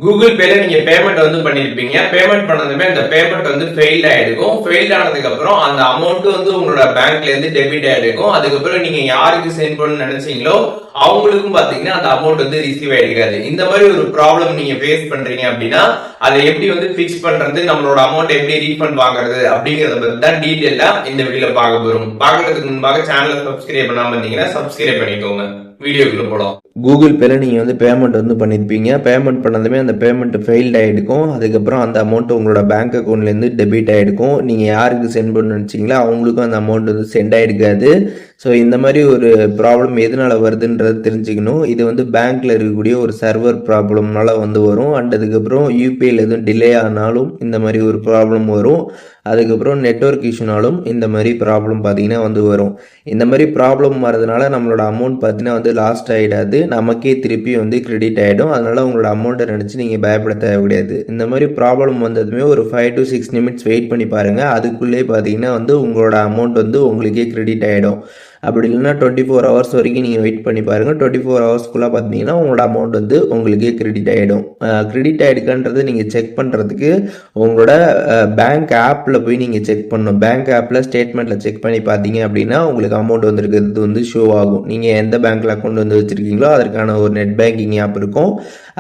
Google பேல நீங்க payment பண்ணிருப்பீங்க. பேமெண்ட் பண்ணதுமே அந்த பேமெண்ட் ஃபெயில்ட் ஆயிடுக்கும். ஃபெயில்ட் ஆனதுக்கு அப்புறம் அந்த அமௌண்ட் உங்களோட பேங்க்ல இருந்து டெபிட் ஆயிடுக்கும். அதுக்கப்புறம் நீங்க யாருக்கு சென்ட் பண்ண நினைச்சீங்களோ அவங்களுக்கும் பாத்தீங்கன்னா அந்த அமௌண்ட் ரிசீவ் ஆயிடுக்காது. இந்த மாதிரி ஒரு ப்ராப்ளம் நீங்க ஃபேஸ் பண்றீங்க அப்படின்னா அதை எப்படி ஃபிக்ஸ் பண்றது, நம்மளோட அமௌண்ட் எப்படி ரீஃபண்ட் வாங்குறது அப்படிங்கறத பத்தி தான் டீடைலா இந்த வீடியோல பார்க்க போறோம். பார்க்கறதுக்கு முன்பாக சேனலை சப்ஸ்கிரைப் பண்ணாம இருந்தீங்கன்னா சப்ஸ்கிரைப் பண்ணிக்கோங்க. வீடியோக்குள்ள போலாம். கூகுள் பேல நீங்கள் பேமெண்ட் பண்ணியிருப்பீங்க. பேமெண்ட் பண்ணதுமே அந்த பேமெண்ட் ஃபெயில்ட் ஆகிடுக்கும். அதுக்கப்புறம் அந்த அமௌண்ட் உங்களோட பேங்க் அக்கௌண்ட்லேருந்து டெபிட் ஆகிடுக்கும். நீங்கள் யாருக்கு சென்ட் பண்ண நினச்சிங்களோ அவங்களுக்கும் அந்த அமௌண்ட் சென்ட் ஆகிடுக்காது. ஸோ இந்த மாதிரி ஒரு ப்ராப்ளம் எதனால் வருதுன்றது தெரிஞ்சுக்கணும். இது பேங்க்கில் இருக்கக்கூடிய ஒரு சர்வர் ப்ராப்ளம்னால வரும். அண்ட் அதுக்கப்புறம் யூபிஐயில் எதுவும் டிலே ஆனாலும் இந்த மாதிரி ஒரு ப்ராப்ளம் வரும். அதுக்கப்புறம் நெட்வொர்க் இஷ்யூனாலும் இந்த மாதிரி ப்ராப்ளம் பார்த்தீங்கன்னா வரும். இந்த மாதிரி ப்ராப்ளம் வரதுனால நம்மளோட அமௌண்ட் பார்த்தீங்கன்னா லாஸ்ட் ஆகிடாது, நமக்கே திருப்பி கிரெடிட் ஆகிடும். அதனால் உங்களோட அமௌண்ட்டை நினச்சி நீங்கள் பயப்பட தேவை கிடையாது. இந்த மாதிரி ப்ராப்ளம் வந்ததுமே ஒரு 5 to 6 நிமிட்ஸ் வெயிட் பண்ணி பாருங்கள். அதுக்குள்ளே பார்த்தீங்கன்னா உங்களோட அமௌண்ட் உங்களுக்கே கிரெடிட் ஆகிடும். அப்படி இல்லைன்னா 24 ஹவர்ஸ் வரைக்கும் நீங்கள் வெயிட் பண்ணி பாருங்கள். 24 ஹவர்ஸ்க்குள்ளே பார்த்தீங்கன்னா உங்களோட அமௌண்ட் உங்களுக்கே கிரெடிட் ஆகிடும். கிரெடிட் ஆகிடுக்கான்றது நீங்கள் செக் பண்ணுறதுக்கு உங்களோட பேங்க் ஆப்பில் போய் நீங்கள் செக் பண்ணணும். பேங்க் ஆப்பில் ஸ்டேட்மெண்ட்டில் செக் பண்ணி பார்த்தீங்க அப்படின்னா உங்களுக்கு அமௌண்ட் வந்திருக்கிறது ஷோ ஆகும். நீங்கள் எந்த பேங்க்கில் அக்கௌண்ட் வச்சுருக்கீங்களோ அதற்கான ஒரு நெட் பேங்கிங் ஆப் இருக்கும்.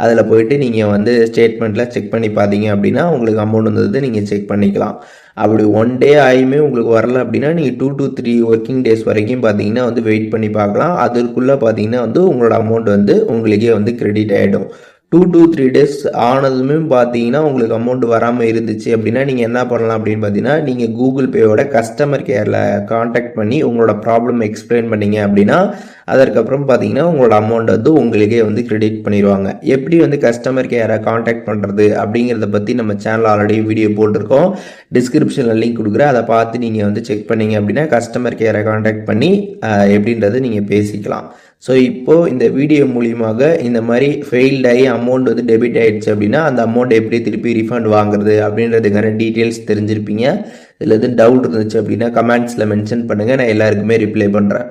அதில் போயிட்டு நீங்கள் ஸ்டேட்மெண்ட்டில் செக் பண்ணி பார்த்தீங்க அப்படின்னா உங்களுக்கு அமௌண்ட் நீங்கள் செக் பண்ணிக்கலாம். அப்படி 1 டே ஆகியுமே உங்களுக்கு வரல அப்படின்னா நீங்கள் 2 to 3 ஒர்க்கிங் டேஸ் வரைக்கும் பார்த்தீங்கன்னா வெயிட் பண்ணி பார்க்கலாம். அதற்குள்ளே பார்த்தீங்கன்னா உங்களோட அமௌண்ட் உங்களுக்கே கிரெடிட் ஆகிடும். 2 to 3 டேஸ் ஆனதுமே பார்த்தீங்கன்னா உங்களுக்கு அமௌண்ட் வராமல் இருந்துச்சு அப்படின்னா நீங்கள் என்ன பண்ணலாம் அப்படின்னு பார்த்தீங்கன்னா நீங்கள் கூகுள் பேயோட கஸ்டமர் கேரில் காண்டாக்ட் பண்ணி உங்களோட ப்ராப்ளம் எக்ஸ்பிளைன் பண்ணீங்க அப்படின்னா அதற்கப்புறம் பார்த்தீங்கன்னா உங்களோட அமௌண்ட் உங்களுக்கே கிரெடிட் பண்ணிடுவாங்க. எப்படி கஸ்டமர் கேரை காண்டாக்ட் பண்ணுறது அப்படிங்கிறத பற்றி நம்ம சேனல் ஆல்ரெடி வீடியோ போட்டிருக்கோம். டிஸ்கிரிப்ஷனில் லிங்க் கொடுக்குறேன். அதை பார்த்து நீங்கள் செக் பண்ணீங்க அப்படின்னா கஸ்டமர் கேரை காண்டாக்ட் பண்ணி எப்படின்றது நீங்கள் பேசிக்கலாம். ஸோ இப்போது இந்த வீடியோ மூலியமாக இந்த மாதிரி ஃபெயில்ட் ஆகி அமௌண்ட் டெபிட் ஆகிடுச்சு அப்படின்னா அந்த அமௌண்ட் எப்படி திருப்பி ரீஃபண்ட் வாங்குறது அப்படின்றதுக்கான டீட்டெயில்ஸ் தெரிஞ்சிருப்பீங்க. இதில் எதுவும் டவுட் இருந்துச்சு அப்படின்னா கமெண்ட்ஸில் மென்ஷன் பண்ணுங்கள், நான் எல்லாருக்குமே ரிப்ளை பண்ணுறேன்.